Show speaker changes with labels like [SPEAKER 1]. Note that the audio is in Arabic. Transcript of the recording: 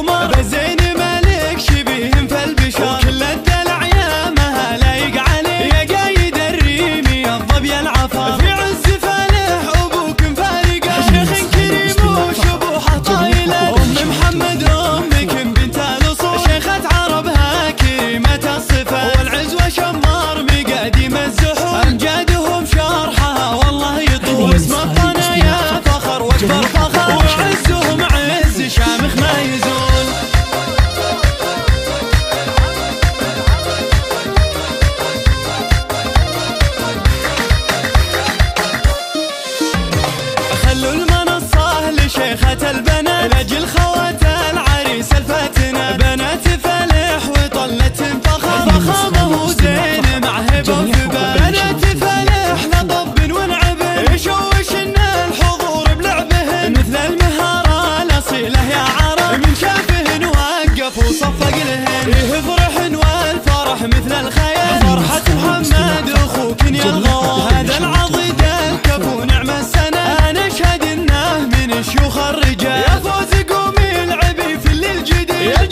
[SPEAKER 1] القمر بزين مالك شبيهم في البشر وكل الدلع يا ما لايق عليه يا قايد الريمي الظبي العفر في عز فالح ابوك مفارقه شيخ كريم وشبوحه طايله ام محمد امك بنت الاصول شيخة عربها كريمه الصفه والعزوه شمار مقاديم الزحول امجادهم شرحها والله يطول اسم الطنا يا فخر واكبر فخر وعزهم عز شامخ ما يزول خلوا المنصة لشيخة البنات لاجل خوات العريس الفاتنة بنات فالح وطلت فخر فخامه زين مع هبة وثبات بنات فالح لطب ونعب يشوشن الحضور بلعبهن مثل المهارة الأصيلة يا عرب من شافهن وقف وصفق لهن يفرحن والفرح مثل الخيال فرحة محمد أخوك يا الغوار هذا العضيد الكفو نعم السنة أنا أشهد إنه من شيوخ الرجال يا فوز قومي العبي في الليل جديد